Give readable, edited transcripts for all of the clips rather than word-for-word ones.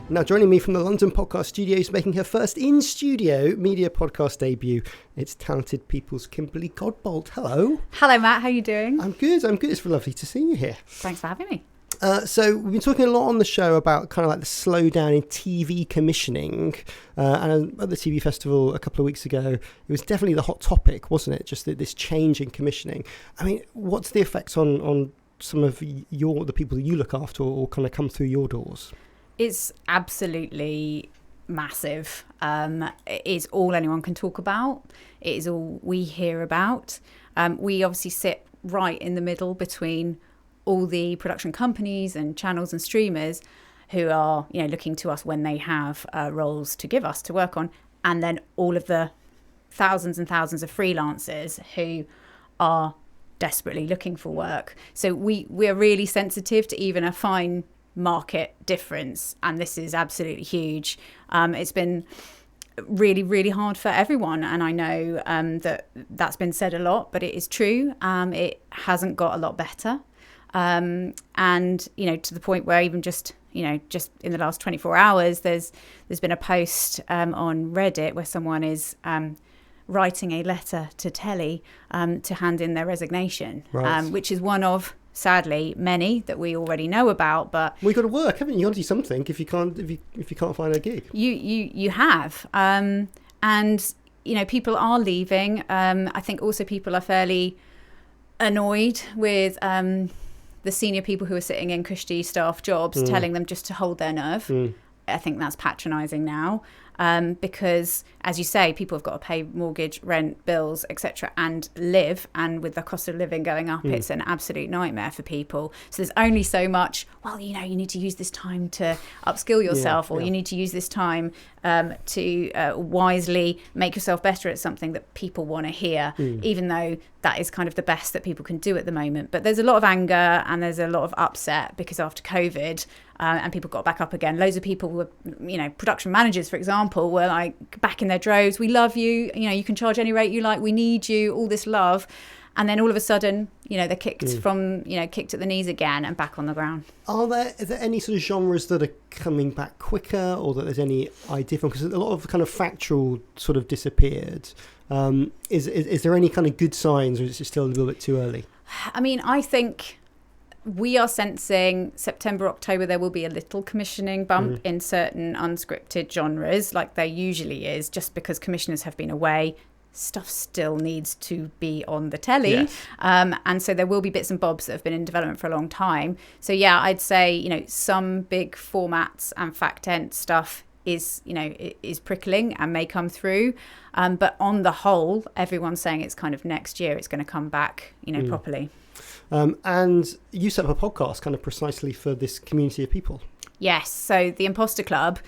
Now joining me from the London podcast studios, making her first in-studio media podcast debut, it's talented people's Kimberley Godbolt. Hello. Hello, Matt. How are you doing? I'm good. It's lovely to see you here. Thanks for having me. So we've been talking a lot on the show about kind of like the slowdown in TV commissioning, and at the TV festival a couple of weeks ago, it was definitely the hot topic, wasn't it? Just this change in commissioning. I mean, what's the effects on some of the people that you look after or kind of come through your doors? It's absolutely massive. It is all anyone can talk about. It is all we hear about. We obviously sit right in the middle between all the production companies and channels and streamers who are, looking to us when they have roles to give us to work on, and then all of the thousands and thousands of freelancers who are desperately looking for work. So we're really sensitive to even a fine market difference, and this is absolutely huge. It's been really, really hard for everyone, and I know that's been said a lot, but it is true. It hasn't got a lot better, and to the point where even just in the last 24 hours there's been a post on Reddit where someone is writing a letter to telly to hand in their resignation, right. Which is one of, sadly, many that we already know about. But well, you've got to work, haven't you? You got to do something if you can't find a gig. You have, and people are leaving. I think also people are fairly annoyed with the senior people who are sitting in cushy staff jobs telling them just to hold their nerve. I think that's patronising now. Because, as you say, people have got to pay mortgage, rent, bills, etc., and live. And with the cost of living going up, it's an absolute nightmare for people. So there's only so much. Well, you need to use this time to upskill yourself, or you need to use this time to wisely make yourself better at something that people want to hear, even though that is kind of the best that people can do at the moment. But there's a lot of anger and there's a lot of upset because after COVID, and people got back up again. Loads of people were, production managers, for example, were like back in their droves. We love you. You can charge any rate you like. We need you. All this love. And then all of a sudden, they're kicked kicked at the knees again and back on the ground. Is there any sort of genres that are coming back quicker, or that there's any idea from? Because a lot of kind of factual sort of disappeared. Is there any kind of good signs, or is it still a little bit too early? I mean, I think we are sensing September, October, there will be a little commissioning bump in certain unscripted genres, like there usually is, just because commissioners have been away. Stuff still needs to be on the telly. Yes. And so there will be bits and bobs that have been in development for a long time. So yeah, I'd say, some big formats and fact-ent stuff is prickling and may come through. But on the whole, everyone's saying it's kind of next year it's going to come back, properly. And you set up a podcast kind of precisely for this community of people. Yes. So the Imposter Club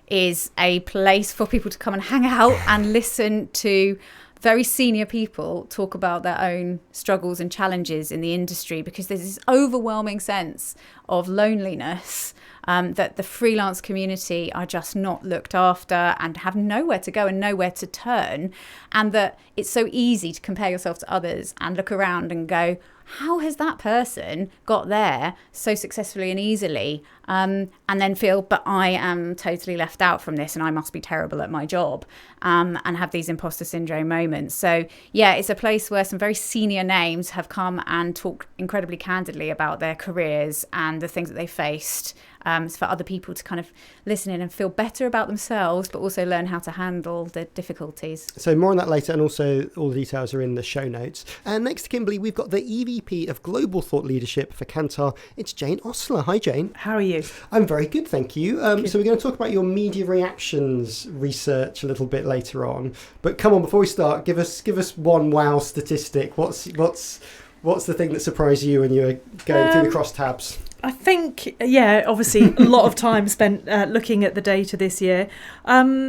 is a place for people to come and hang out and listen to very senior people talk about their own struggles and challenges in the industry, because there's this overwhelming sense of loneliness, that the freelance community are just not looked after and have nowhere to go and nowhere to turn, and that it's so easy to compare yourself to others and look around and go, how has that person got there so successfully and easily, and then feel, but I am totally left out from this and I must be terrible at my job, and have these imposter syndrome moments. So yeah, it's a place where some very senior names have come and talked incredibly candidly about their careers and the things that they faced, for other people to kind of listen in and feel better about themselves, but also learn how to handle the difficulties. So more on that later, and also all the details are in the show notes. And next to Kimberley, we've got the EVP of Global Thought Leadership for Kantar. It's Jane Ostler. Hi, Jane. How are you? I'm very good, thank you. So we're going to talk about your media reactions research a little bit later on. But come on, before we start, give us one wow statistic. What's the thing that surprised you when you were going through the crosstabs? I think, obviously a lot of time spent looking at the data this year.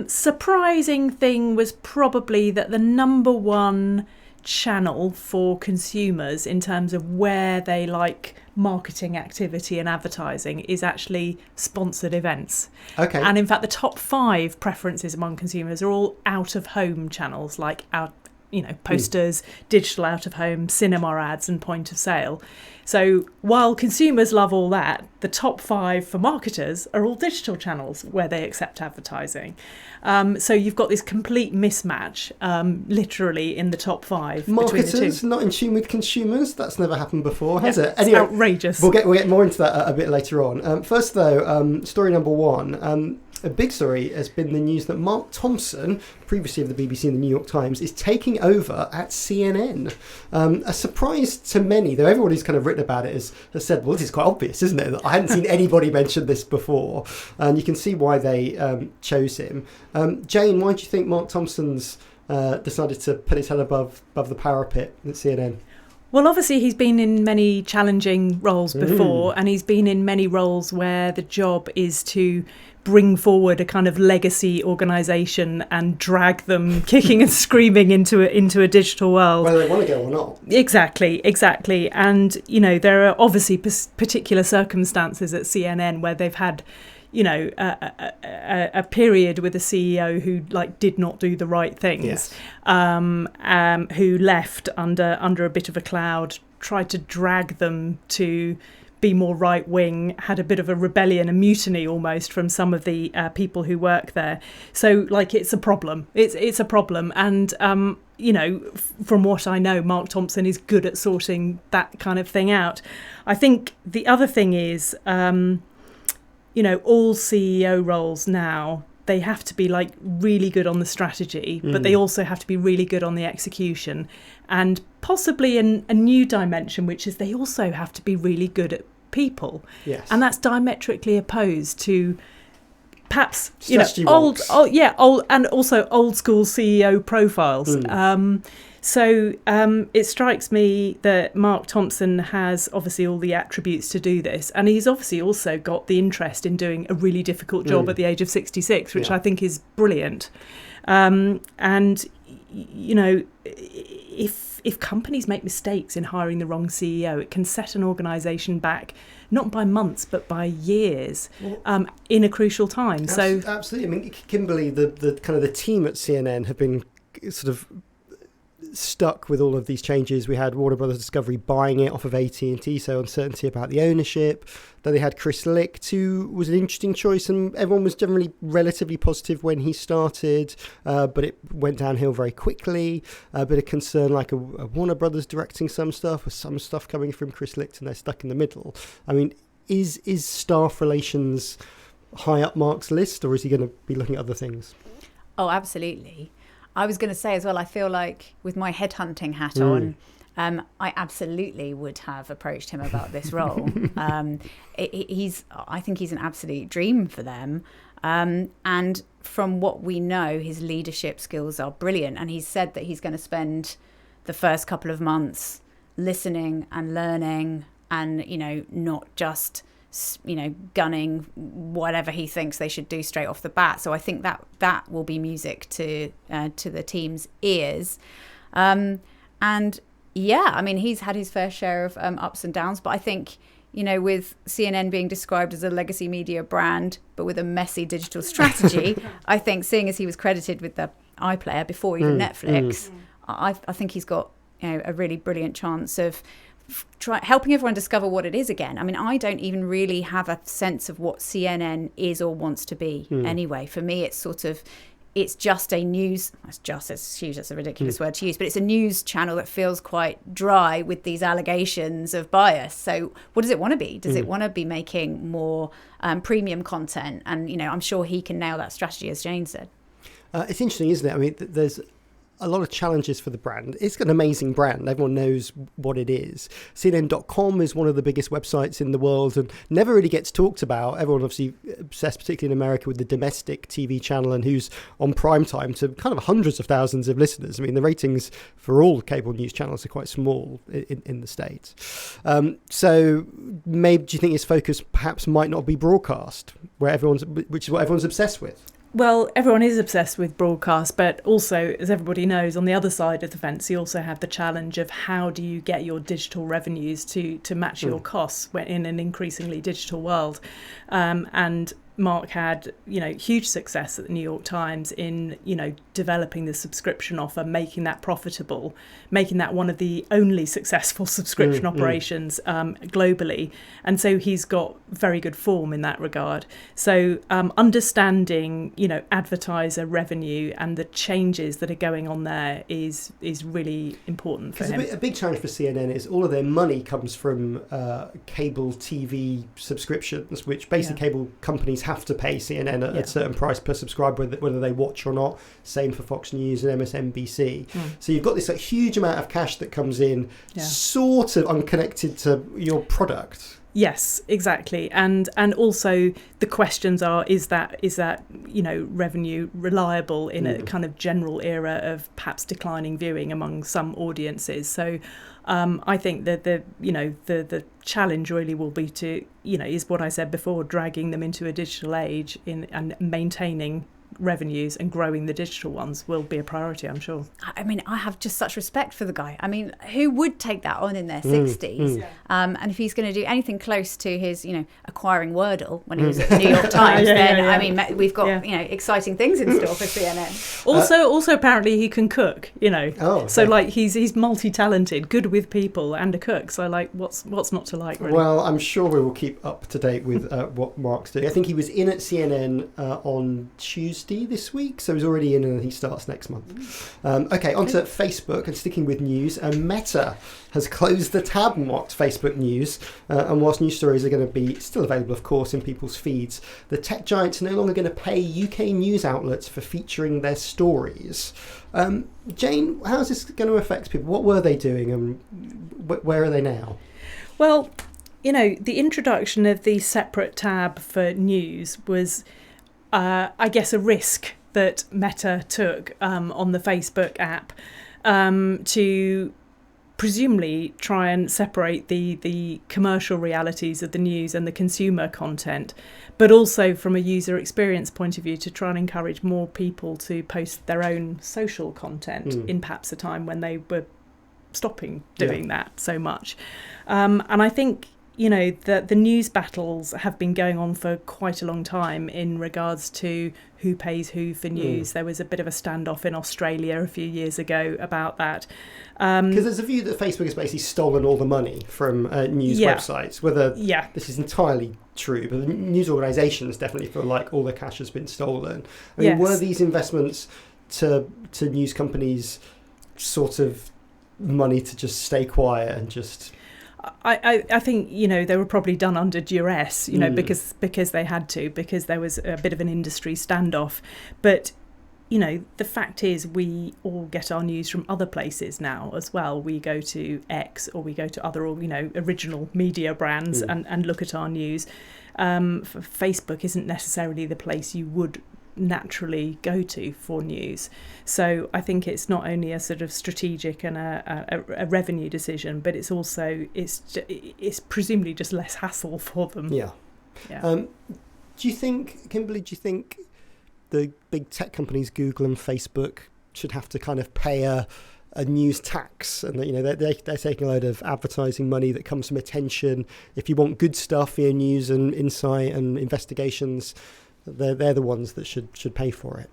Surprising thing was probably that the number one channel for consumers in terms of where they like marketing activity and advertising is actually sponsored events. Okay. And in fact, the top 5 preferences among consumers are all out-of-home channels like posters, digital out of home, cinema ads and point of sale. So while consumers love all that, the top 5 for marketers are all digital channels where they accept advertising. So you've got this complete mismatch, literally in the top 5. Marketers not in tune with consumers. That's never happened before, has it? Anyway, it's outrageous. We'll get more into that a bit later on. First, though, story number 1. A big story has been the news that Mark Thompson, previously of the BBC and the New York Times, is taking over at CNN. A surprise to many, though everyone who's kind of written about it has said, well, this is quite obvious, isn't it? I hadn't seen anybody mention this before. And you can see why they chose him. Jane, why do you think Mark Thompson's decided to put his head above the parapet at CNN? Well, obviously, he's been in many challenging roles before, and he's been in many roles where the job is to bring forward a kind of legacy organisation and drag them kicking and screaming into a digital world. Whether they want to go or not. Exactly. And, there are obviously particular circumstances at CNN where they've had a period with a CEO who did not do the right things, yes. Who left under a bit of a cloud, tried to drag them to be more right wing, had a bit of a rebellion, a mutiny almost from some of the people who work there. So it's a problem. It's a problem, and from what I know, Mark Thompson is good at sorting that kind of thing out. I think the other thing is, all CEO roles now, they have to be really good on the strategy, but they also have to be really good on the execution, and possibly a new dimension, which is they also have to be really good at people. Yes. And that's diametrically opposed to perhaps old and also old school CEO profiles. So it strikes me that Mark Thompson has obviously all the attributes to do this, and he's obviously also got the interest in doing a really difficult job at the age of 66, which I think is brilliant. If companies make mistakes in hiring the wrong CEO, it can set an organisation back not by months but by years in a crucial time. Absolutely. I mean, Kimberley, the kind of the team at CNN have been sort of stuck with all of these changes. We had Warner Brothers Discovery buying it off of AT&T, so uncertainty about the ownership. Then they had Chris Licht, who was an interesting choice, and everyone was generally relatively positive when he started, but it went downhill very quickly. A bit of concern, like a Warner Brothers directing some stuff, with some stuff coming from Chris Licht, and they're stuck in the middle. I mean, is staff relations high up Mark's list, or is he going to be looking at other things? Oh, absolutely. I was going to say as well, I feel like with my headhunting hat on, I absolutely would have approached him about this role. I think he's an absolute dream for them. And from what we know, his leadership skills are brilliant. And he's said that he's going to spend the first couple of months listening and learning and, not just gunning whatever he thinks they should do straight off the bat. So I think that will be music to the team's ears. And yeah, I mean, he's had his fair share of ups and downs, but I think, with CNN being described as a legacy media brand, but with a messy digital strategy, I think seeing as he was credited with the iPlayer before even Netflix, I think he's got a really brilliant chance of helping everyone discover what it is again. I mean, I don't even really have a sense of what CNN is or wants to be anyway. For me, it's just a news, that's a ridiculous word to use, but it's a news channel that feels quite dry with these allegations of bias. So what does it want to be? Does it want to be making more premium content? And, I'm sure he can nail that strategy, as Jane said. It's interesting, isn't it? I mean, there's a lot of challenges for the brand. It's an amazing brand. Everyone knows what it is. CNN.com is one of the biggest websites in the world and never really gets talked about. Everyone obviously obsessed, particularly in America, with the domestic TV channel and who's on prime time to kind of hundreds of thousands of listeners. I mean, the ratings for all cable news channels are quite small in the States. So maybe do you think his focus perhaps might not be broadcast, which is what everyone's obsessed with? Well, everyone is obsessed with broadcast, but also, as everybody knows, on the other side of the fence, you also have the challenge of how do you get your digital revenues to match your costs in an increasingly digital world. And Mark had, huge success at the New York Times in, developing the subscription offer, making that profitable, making that one of the only successful subscription operations globally. And so he's got very good form in that regard. So understanding, advertiser revenue and the changes that are going on there is really important for him. A big challenge for CNN is all of their money comes from cable TV subscriptions, which basically cable companies have to pay CNN at a certain price per subscriber, whether they watch or not. Same for Fox News and MSNBC. So you've got this huge amount of cash that comes in, sort of unconnected to your product. Yes, exactly. And also the questions are, is that revenue reliable in a kind of general era of perhaps declining viewing among some audiences? So I think that the challenge really will be to, is what I said before, dragging them into a digital age and maintaining revenues and growing the digital ones will be a priority, I'm sure. I mean, I have just such respect for the guy. I mean, who would take that on in their 60s? And if he's going to do anything close to his, acquiring Wordle when he was at the New York Times, I mean, we've got, exciting things in store for CNN. Also, apparently he can cook, So, like, he's multi-talented, good with people and a cook. So, like, what's not to like, really? Well, I'm sure we will keep up to date with what Mark's doing. I think he was in at CNN on Tuesday this week, so he's already in and he starts next month. Okay, on to Facebook, and sticking with news, Meta has closed the tab marked Facebook News, and whilst news stories are going to be still available, of course, in people's feeds, the tech giant's no longer going to pay UK news outlets for featuring their stories. Jane, how is this going to affect people? What were they doing and where are they now? Well, the introduction of the separate tab for news was I guess a risk that Meta took on the Facebook app to presumably try and separate the commercial realities of the news and the consumer content, but also from a user experience point of view to try and encourage more people to post their own social content in perhaps a time when they were stopping doing that so much. And I think the news battles have been going on for quite a long time in regards to who pays who for news. There was a bit of a standoff in Australia a few years ago about that. Because there's a view that Facebook has basically stolen all the money from news websites, whether this is entirely true, but the news organisations definitely feel like all the cash has been stolen. I mean, were these investments to news companies sort of money to just stay quiet and just... I think they were probably done under duress, because they had to, because there was a bit of an industry standoff. But the fact is, we all get our news from other places now as well. We go to X or we go to other original media brands and look at our news. Facebook isn't necessarily the place you would naturally go to for news. So I think it's not only a sort of strategic and a revenue decision, but it's also it's presumably just less hassle for them. Do you think, Kimberley, the big tech companies Google and Facebook should have to kind of pay a news tax, and that they're taking a load of advertising money that comes from attention? If you want good stuff, news and insight and investigations, they're the ones that should pay for it.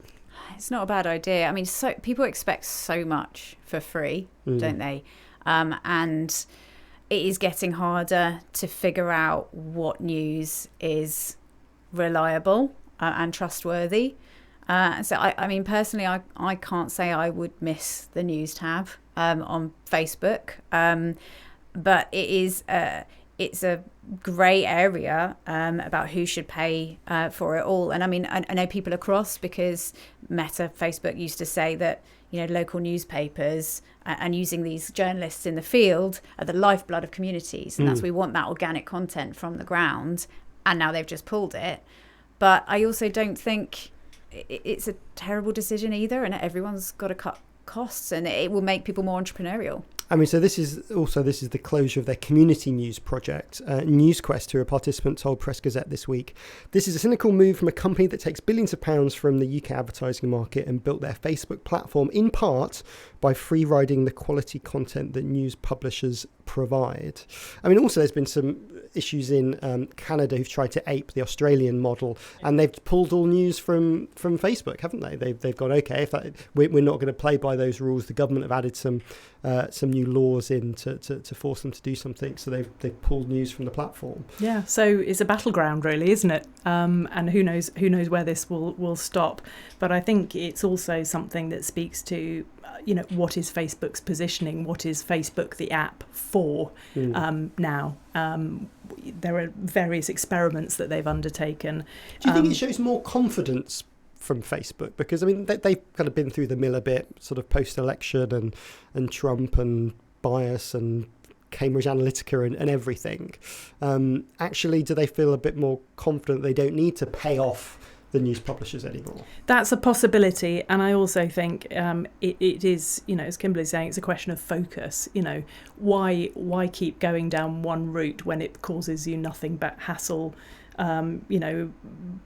It's not a bad idea. I mean, so people expect so much for free, don't they? And it is getting harder to figure out what news is reliable and trustworthy. So, I mean, personally, I can't say I would miss the news tab on Facebook, but it is... it's a grey area about who should pay for it all. And I mean, I know people are cross because Meta, Facebook used to say that, local newspapers and using these journalists in the field are the lifeblood of communities. And we want that organic content from the ground. And now they've just pulled it. But I also don't think it's a terrible decision either. And everyone's got to cut costs, and it will make people more entrepreneurial. I mean, so this is the closure of their community news project. NewsQuest, who are a participant, told Press Gazette this week, this is a cynical move from a company that takes billions of pounds from the UK advertising market and built their Facebook platform in part by free riding the quality content that news publishers provide. I mean, also there's been some issues in Canada who've tried to ape the Australian model, and they've pulled all news from Facebook, haven't they? They've gone, okay, if we're not going to play by those rules. The government have added some new laws in to force them to do something, so they've pulled news from the platform. Yeah, so it's a battleground, really, isn't it? And who knows where this will stop. But I think it's also something that speaks to what is Facebook's positioning? What is Facebook the app for now? There are various experiments that they've undertaken. Do you think it shows more confidence from Facebook? Because, I mean, they've kind of been through the mill a bit, sort of post-election and Trump and bias and Cambridge Analytica and everything. Actually, do they feel a bit more confident they don't need to pay off the news publishers anymore? That's a possibility, and I also think it is, as Kimberley's saying, it's a question of focus. Why keep going down one route when it causes you nothing but hassle,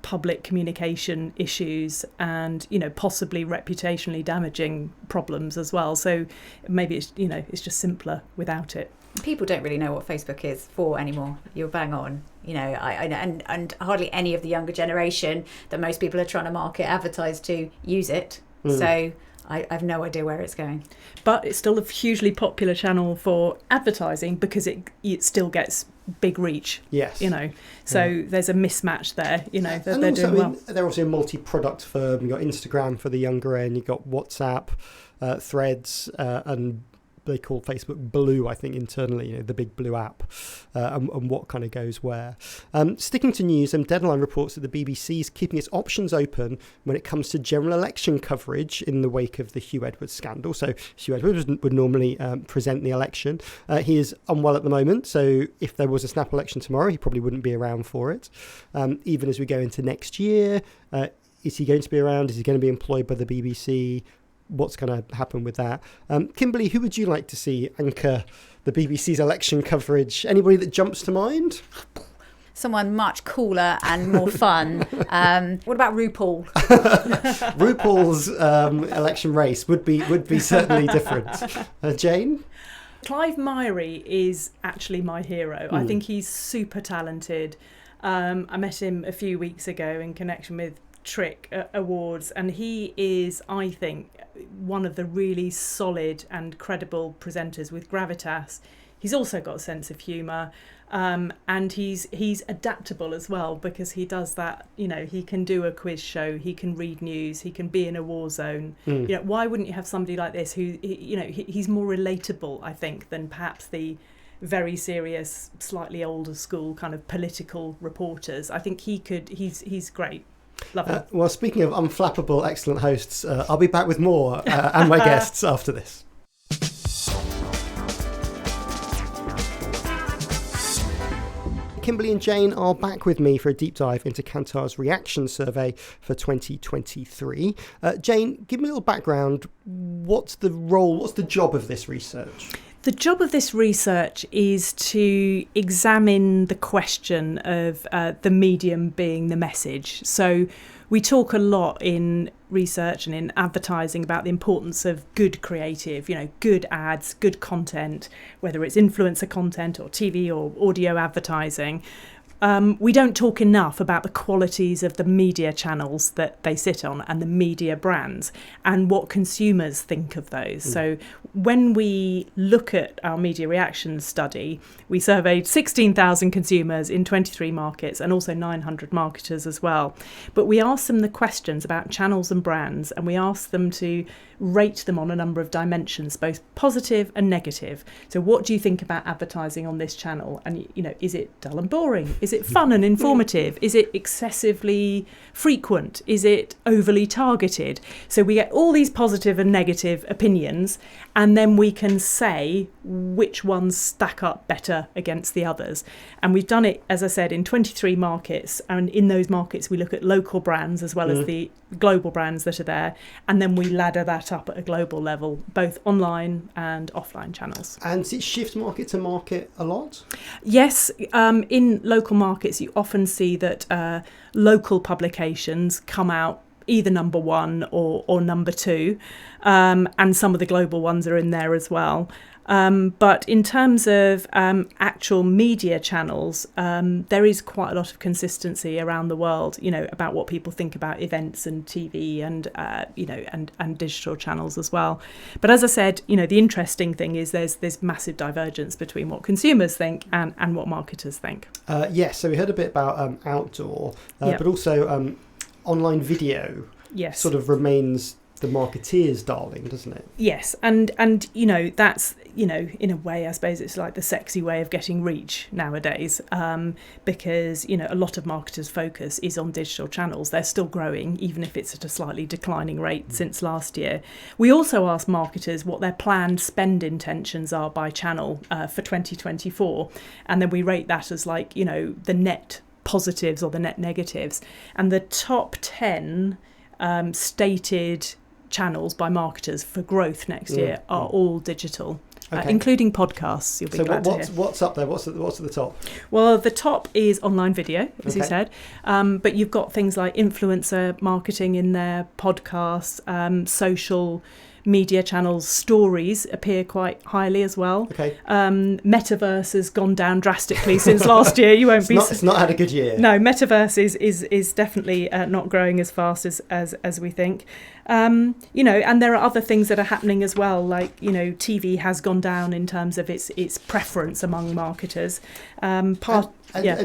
public communication issues, and possibly reputationally damaging problems as well. So maybe it's just simpler without it. People don't really know what Facebook is for anymore. You're bang on. And hardly any of the younger generation that most people are trying to advertise to use it. So I have no idea where it's going. But it's still a hugely popular channel for advertising because it still gets big reach. Yes. So there's a mismatch there. They're doing well. They're also a multi-product firm. You've got Instagram for the younger end. You've got WhatsApp, Threads, and they call Facebook Blue, I think, internally, the big blue app, and what kind of goes where. Sticking to news, Deadline reports that the BBC is keeping its options open when it comes to general election coverage in the wake of the Hugh Edwards scandal. So Hugh Edwards would normally present the election. He is unwell at the moment, so if there was a snap election tomorrow, he probably wouldn't be around for it. Even as we go into next year, is he going to be around? Is he going to be employed by the BBC? What's going to happen with that? Kimberley, who would you like to see anchor the BBC's election coverage? Anybody that jumps to mind? Someone much cooler and more fun. What about RuPaul? RuPaul's election race would be certainly different. Jane? Clive Myrie is actually my hero. I think he's super talented. I met him a few weeks ago in connection with Trick Awards, and he is, I think, one of the really solid and credible presenters with gravitas. He's also got a sense of humour, and he's adaptable as well, because he does that. He can do a quiz show, he can read news, he can be in a war zone. Why wouldn't you have somebody like this who he's more relatable, I think, than perhaps the very serious, slightly older school kind of political reporters. I think he's great. Love him. Well, speaking of unflappable, excellent hosts, I'll be back with more and my guests after this. Kimberley and Jane are back with me for a deep dive into Kantar's reaction survey for 2023. Jane, give me a little background. What's the job of this research? The job of this research is to examine the question of the medium being the message. So we talk a lot in research and in advertising about the importance of good creative, good ads, good content, whether it's influencer content or TV or audio advertising. We don't talk enough about the qualities of the media channels that they sit on and the media brands and what consumers think of those. So when we look at our media reaction study, we surveyed 16,000 consumers in 23 markets and also 900 marketers as well. But we asked them the questions about channels and brands, and we asked them to rate them on a number of dimensions, both positive and negative. So what do you think about advertising on this channel? And, is it dull and boring? Is it fun and informative? Is it excessively frequent? Is it overly targeted? So we get all these positive and negative opinions, and then we can say which ones stack up better against the others. And we've done it, as I said, in 23 markets. And in those markets, we look at local brands as well as the global brands that are there. And then we ladder that up at a global level, both online and offline channels. And does it shift market to market a lot? Yes. In local markets, you often see that local publications come out either number one or number two. And some of the global ones are in there as well. But in terms of actual media channels, there is quite a lot of consistency around the world, about what people think about events and TV and, and digital channels as well. But as I said, the interesting thing is there's massive divergence between what consumers think and what marketers think. Yes, so we heard a bit about outdoor, but also online video sort of remains the marketeer's darling, doesn't it? Yes, and that's in a way I suppose it's like the sexy way of getting reach nowadays, because a lot of marketers' focus is on digital channels. They're still growing, even if it's at a slightly declining rate since last year. We also ask marketers what their planned spend intentions are by channel for 2024, and then we rate that as the net positives or the net negatives, and the top 10 stated channels by marketers for growth next year are all digital, including podcasts. You'll be glad to hear. What's up there? What's at the top? Well, the top is online video, as you said, but you've got things like influencer marketing in there, podcasts, social media channels, stories appear quite highly as well. Metaverse has gone down drastically since last year. It's not had a good year. No, metaverse is definitely not growing as fast as we think. And there are other things that are happening as well, like TV has gone down in terms of its preference among marketers. And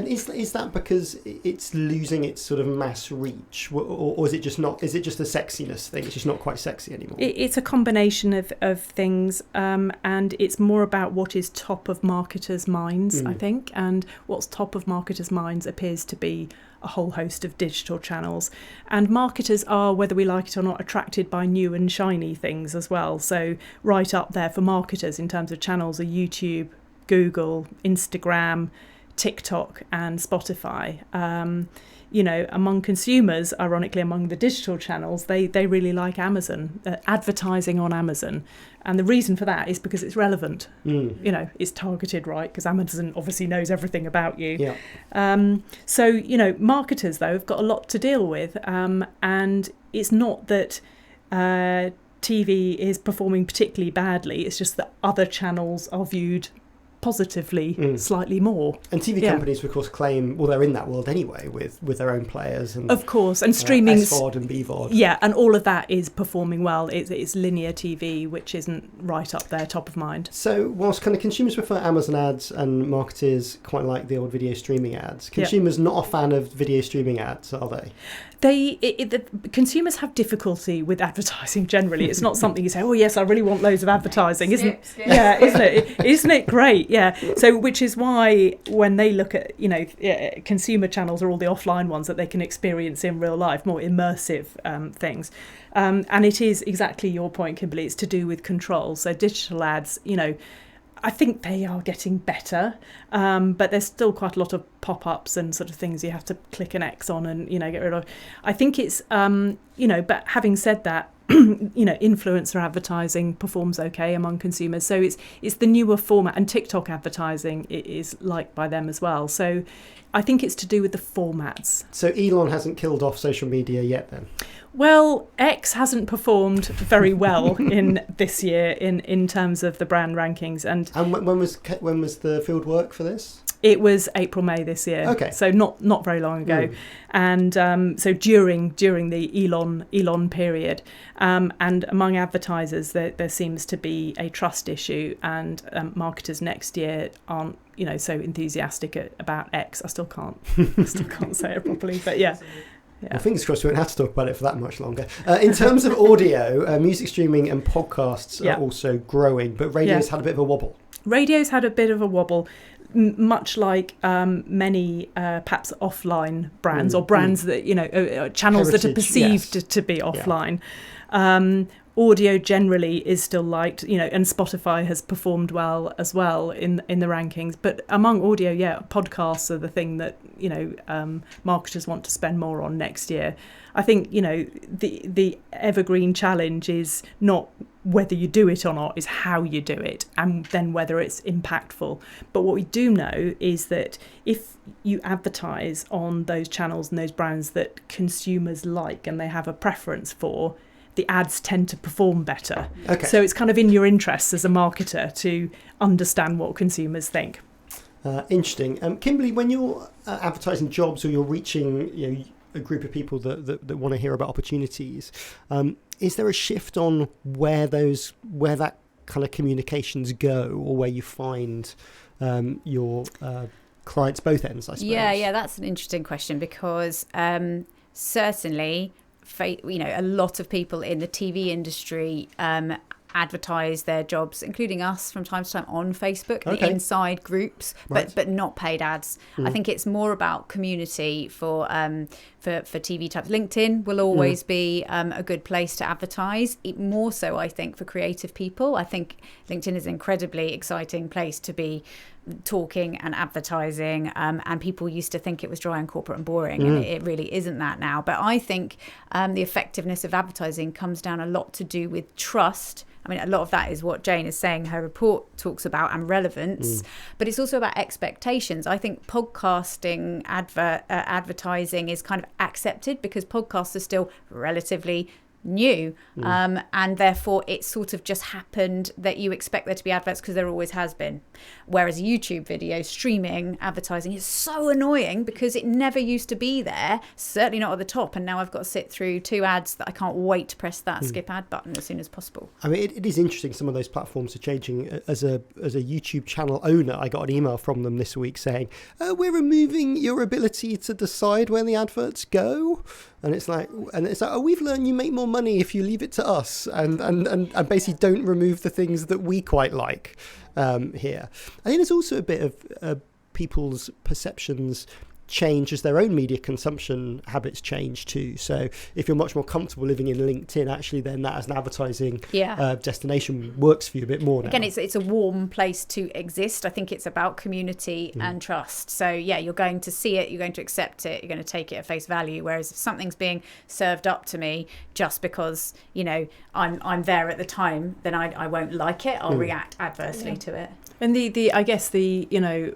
is that because it's losing its sort of mass reach, or is it just not? Is it just a sexiness thing? It's just not quite sexy anymore. It's a combination of things, and it's more about what is top of marketers' minds, I think, and what's top of marketers' minds appears to be a whole host of digital channels, and marketers are, whether we like it or not, attracted by new and shiny things as well. So right up there for marketers in terms of channels are YouTube, Google, Instagram, TikTok and Spotify. Among consumers, ironically, among the digital channels, they really like Amazon, advertising on Amazon. And the reason for that is because it's relevant. It's targeted right, because Amazon obviously knows everything about you. So, marketers, though, have got a lot to deal with. And it's not that TV is performing particularly badly. It's just that other channels are viewed positively slightly more. And TV companies, of course, claim, well, they're in that world anyway with their own players. And, of course, and streaming. SVOD and BVOD. Yeah, and all of that is performing well. It's linear TV, which isn't right up there, top of mind. So whilst kind of consumers prefer Amazon ads and marketers quite like the old video streaming ads, consumers not a fan of video streaming ads, are they? The consumers have difficulty with advertising generally. It's not something you say, oh yes, I really want loads of advertising, isn't it? Yeah, isn't it? Isn't it great? Yeah. So which is why when they look at consumer channels are all the offline ones that they can experience in real life, more immersive things. And it is exactly your point, Kimberley. It's to do with control. So digital ads, I think they are getting better, but there's still quite a lot of pop-ups and sort of things you have to click an X on and, get rid of. I think it's, but having said that, influencer advertising performs okay among consumers. So it's the newer format, and TikTok advertising is liked by them as well. So I think it's to do with the formats. So Elon hasn't killed off social media yet then? Well, X hasn't performed very well in this year in terms of the brand rankings. And when was the field work for this? It was April, May this year. Okay. So not very long ago. And so during the Elon period, and among advertisers, there seems to be a trust issue, and marketers next year aren't so enthusiastic about X. I still can't say it properly, but yeah. Well, fingers crossed we won't have to talk about it for that much longer. In terms of audio, music streaming and podcasts are also growing, but radio's had a bit of a wobble. Radio's had a bit of a wobble, much like many perhaps offline brands or brands that, channels Heritage, that are perceived to be offline. Audio generally is still liked, and Spotify has performed well as well in the rankings. But among audio, podcasts are the thing that, marketers want to spend more on next year. I think, the evergreen challenge is not whether you do it or not, is how you do it, and then whether it's impactful. But what we do know is that if you advertise on those channels and those brands that consumers like and they have a preference for, the ads tend to perform better. Okay. So it's kind of in your interests as a marketer to understand what consumers think. Interesting. Kimberley, when you're advertising jobs or you're reaching a group of people that want to hear about opportunities, is there a shift on where that kind of communications go, or where you find your clients both ends, I suppose? Yeah, that's an interesting question, because certainly, a lot of people in the TV industry advertise their jobs, including us from time to time, on Facebook, the inside groups, but not paid ads. I think it's more about community for TV types. LinkedIn will always be a good place to advertise. More so, I think, for creative people. I think LinkedIn is an incredibly exciting place to be talking and advertising, and people used to think it was dry and corporate and boring, and it really isn't that now. But I think the effectiveness of advertising comes down a lot to do with trust. I mean, a lot of that is what Jane is saying her report talks about, and relevance, but it's also about expectations. I think podcasting advertising is kind of accepted because podcasts are still relatively new, and therefore it sort of just happened that you expect there to be adverts because there always has been. Whereas YouTube video streaming advertising is so annoying because it never used to be there, certainly not at the top, and now I've got to sit through 2 ads that I can't wait to press that skip ad button as soon as possible. I mean, it is interesting, some of those platforms are changing. As a YouTube channel owner, I got an email from them this week saying, we're removing your ability to decide where the adverts go. And it's like, oh, we've learned you make more money if you leave it to us, and basically don't remove the things that we quite like here. I think there's also a bit of people's perceptions change as their own media consumption habits change too. So if you're much more comfortable living in LinkedIn, actually then that as an advertising destination works for you a bit more now. Again, it's a warm place to exist. I think it's about community and trust. So you're going to see it, you're going to accept it, you're going to take it at face value. Whereas if something's being served up to me just because I'm there at the time, then I won't like it. I'll react adversely to it. And I guess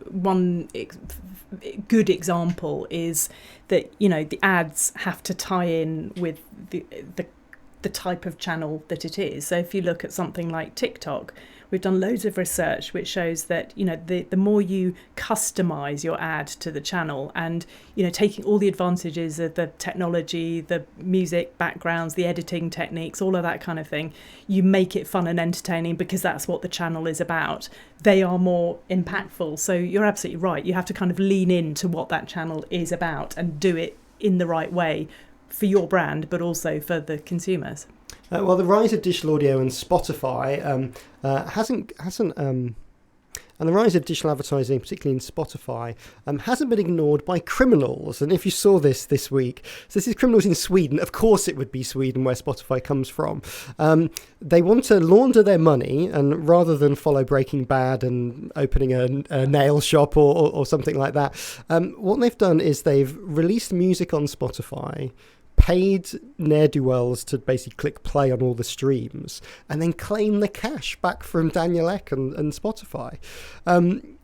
one good example is that the ads have to tie in with the type of channel that it is. So if you look at something like TikTok, we've done loads of research which shows that the more you customize your ad to the channel, and taking all the advantages of the technology, the music backgrounds, the editing techniques, all of that kind of thing, you make it fun and entertaining because that's what the channel is about, they are more impactful. So you're absolutely right, you have to kind of lean into what that channel is about and do it in the right way for your brand, but also for the consumers. Well, the rise of digital audio and Spotify and the rise of digital advertising, particularly in Spotify, hasn't been ignored by criminals. And if you saw this week, so this is criminals in Sweden. Of course it would be Sweden, where Spotify comes from. They want to launder their money, and rather than follow Breaking Bad and opening a nail shop or something like that, what they've done is they've released music on Spotify, paid ne'er-do-wells to basically click play on all the streams, and then claim the cash back from Daniel Ek and Spotify,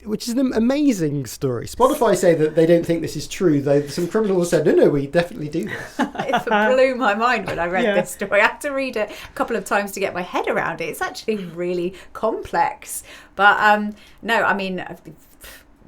which is an amazing story. Spotify say that they don't think this is true, though some criminals said, no, we definitely do this. It blew my mind when I read this story. I had to read it a couple of times to get my head around it. It's actually really complex. But no, I mean,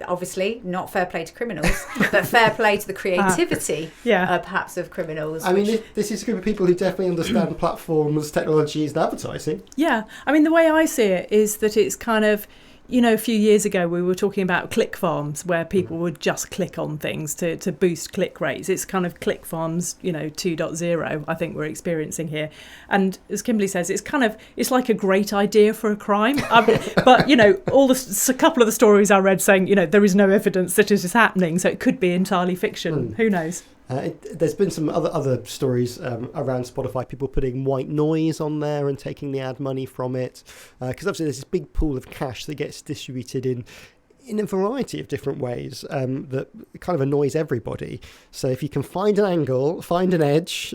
obviously not fair play to criminals, but fair play to the creativity perhaps of criminals. I mean, this is a group of people who definitely understand platforms, technologies and advertising. Yeah, I mean, the way I see it is that it's kind of, a few years ago we were talking about click farms, where people would just click on things to boost click rates. It's kind of click farms, 2.0, I think we're experiencing here. And as Kimberley says, it's like a great idea for a crime. But, a couple of the stories I read saying, there is no evidence that it is happening, so it could be entirely fiction. Who knows? There's been some other stories around Spotify, people putting white noise on there and taking the ad money from it, because obviously there's this big pool of cash that gets distributed in a variety of different ways that kind of annoys everybody. So if you can find an angle, find an edge,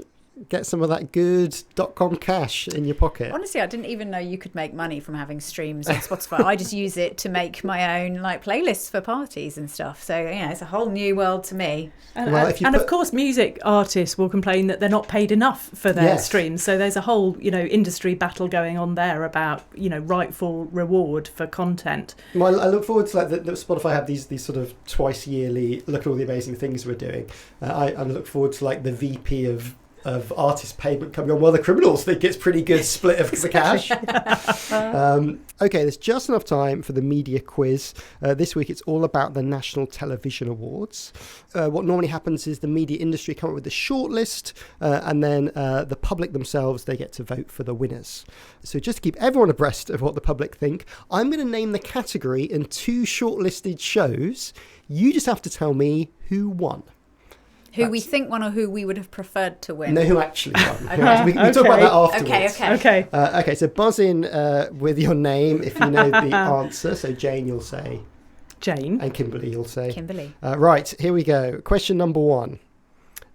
get some of that good .com cash in your pocket. Honestly, I didn't even know you could make money from having streams on Spotify. I just use it to make my own like playlists for parties and stuff. So it's a whole new world to me. And of course, music artists will complain that they're not paid enough for their streams. So there's a whole industry battle going on there about rightful reward for content. Well, I look forward to that Spotify have these sort of twice yearly look at all the amazing things we're doing. I look forward to like the VP of artist payment coming on. Well, the Criminals think it's pretty good split of the cash. Okay, there's just enough time for the media quiz. This week it's all about the National Television Awards. What normally happens is the media industry come up with a shortlist, and then the public themselves, they get to vote for the winners. So just to keep everyone abreast of what the public think, I'm going to name the category and 2 shortlisted shows. You just have to tell me who won. Who we think won or who we would have preferred to win? No, who actually won. We can talk about that afterwards. Okay. Okay, so buzz in with your name if you know the answer. So Jane, you'll say Jane. And Kimberley, you'll say Kimberley. Right, here we go. Question number 1.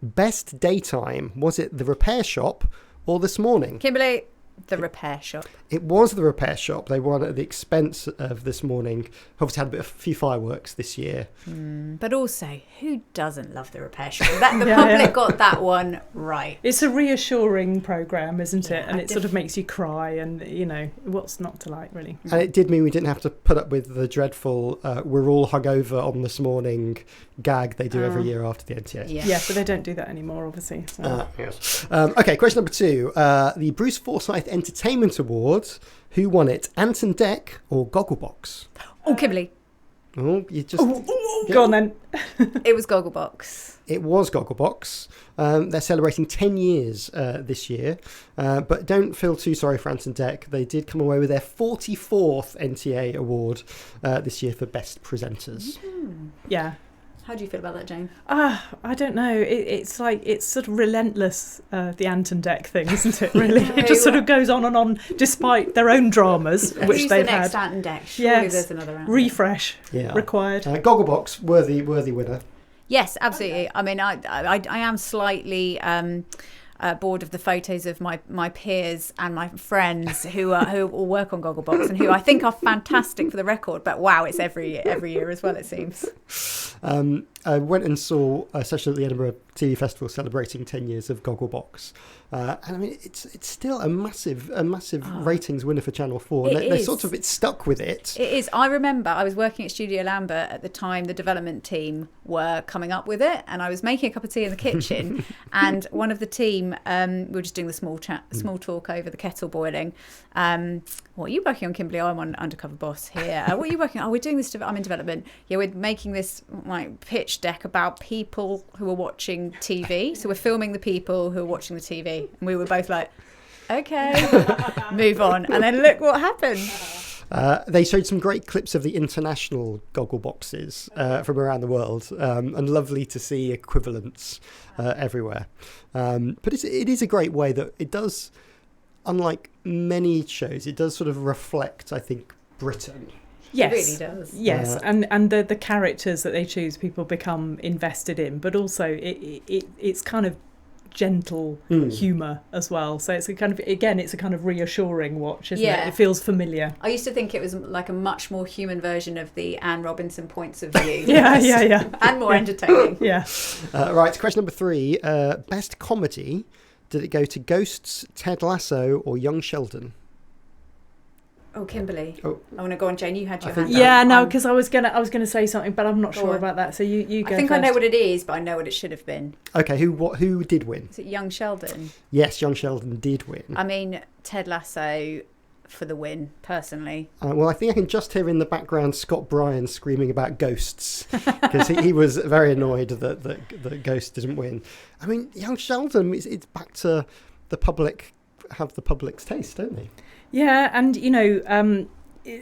Best daytime. Was it The Repair Shop or This Morning? Kimberley. The Repair Shop. It was The Repair Shop. They won at the expense of This Morning. Obviously had a few fireworks this year. But also, who doesn't love The Repair Shop? The public got that one right. It's a reassuring programme, isn't it? And it sort of makes you cry and, what's not to like, really. And it did mean we didn't have to put up with the dreadful we're all hungover on This Morning gag they do every year after the NTA. Yeah, but they don't do that anymore, obviously. So. Yes. Okay, question number 2. The Bruce Forsyth Entertainment Awards. Who won it? Anton Deck or Gogglebox? Oh, Kimberley. Oh, you just... Go on then. It was Gogglebox. It was Gogglebox. They're celebrating 10 years this year. But don't feel too sorry for Anton Deck. They did come away with their 44th NTA award this year for Best Presenters. Yeah. How do you feel about that, Jane? I don't know. It's like, it's sort of relentless, the Anton Deck thing, isn't it, really? It just sort of goes on and on, despite their own dramas, which they've had. Who's the next Anton Deck? Surely there's another Anton. Refresh required. Gogglebox, worthy winner. Yes, absolutely. I mean, I am slightly... bored of the photos of my peers and my friends who all work on Gogglebox and who I think are fantastic for the record, but wow, it's every year as well, it seems. I went and saw a session at the Edinburgh TV Festival celebrating 10 years of Gogglebox. And I mean, it's still a massive ratings winner for Channel 4. They're sort of stuck with it. It is. I remember I was working at Studio Lambert at the time the development team were coming up with it, and I was making a cup of tea in the kitchen, and one of the team, we were just doing the small talk over the kettle boiling. What are you working on, Kimberley? I'm on Undercover Boss here. What are you working on? Oh, we're doing this. I'm in development. Yeah, we're making this pitch deck about people who are watching TV. So we're filming the people who are watching the TV. And we were both like, okay, move on. And then look what happened. They showed some great clips of the international Goggleboxes from around the world, and lovely to see equivalents everywhere. But it is a great way that it does, unlike many shows, it does sort of reflect, I think, Britain. Yes, it really does. Yes, and the characters that they choose, people become invested in, but also it's kind of gentle humour as well. So it's a kind of reassuring watch, isn't it? It feels familiar. I used to think it was like a much more human version of the Anne Robinson points of view. Yeah. And more entertaining. Yeah. Right, question number 3. Best comedy. Did it go to Ghosts, Ted Lasso, or Young Sheldon? Oh, Kimberley. Oh. I want to go on, Jane. You had your hand up. Yeah, no, because I was gonna say something, but I'm not sure about that. So you go. I think first. I know what it is, but I know what it should have been. Okay, who did win? Is it Young Sheldon? Yes, Young Sheldon did win. I mean, Ted Lasso for the win, personally. Well, I think I can just hear in the background Scott Bryan screaming about ghosts, because he was very annoyed that Ghost didn't win. I mean, Young Sheldon, it's back to the public have the public's taste, don't they? Yeah, and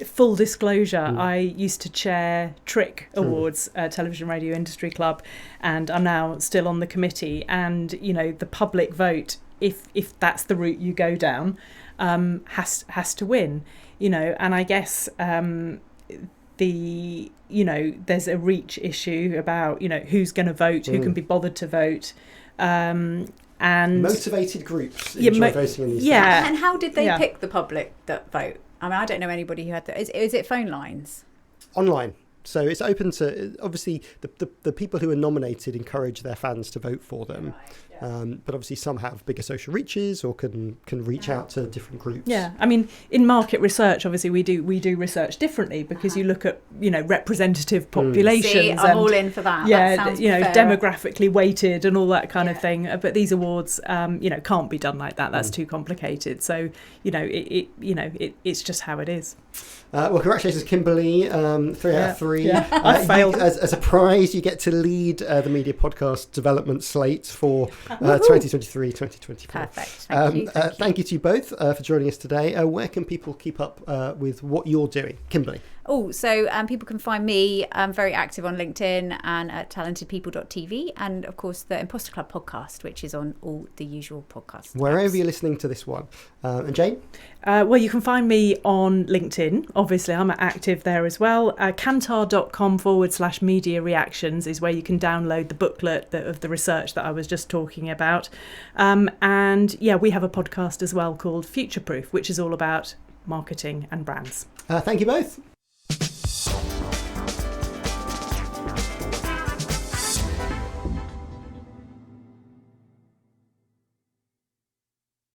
full disclosure, I used to chair TRIC Awards, Television Radio Industry Club, and I'm now still on the committee. And the public vote, if that's the route you go down, has to win. And I guess there's a reach issue about who's going to vote, who can be bothered to vote. and motivated groups enjoy voting in these things. And how did they pick the public that vote? I mean, I don't know anybody who had that. Is it phone lines? Online. So it's open to, obviously, the people who are nominated encourage their fans to vote for them. But obviously some have bigger social reaches or can reach out to different groups. Yeah, I mean, in market research, obviously we do research differently because you look at, representative populations. See, I'm all in for that. Yeah, that sounds demographically weighted and all that kind of thing. But these awards, can't be done like that. That's too complicated. So, it's just how it is. Well, congratulations, Kimberley. 3 out of 3. Yeah. I failed. As a prize, you get to lead the media podcast development slate for 2023-2024. Perfect. Thank you to you both for joining us today. Where can people keep up with what you're doing? Kimberley. So people can find me. I'm very active on LinkedIn and at talentedpeople.tv, and of course the Imposter Club podcast, which is on all the usual podcasts. Wherever you're listening to this one. And Jane? Well, you can find me on LinkedIn. Obviously, I'm active there as well. Kantar.com/media reactions is where you can download the booklet of the research that I was just talking about. And we have a podcast as well called Future Proof, which is all about marketing and brands. Thank you both.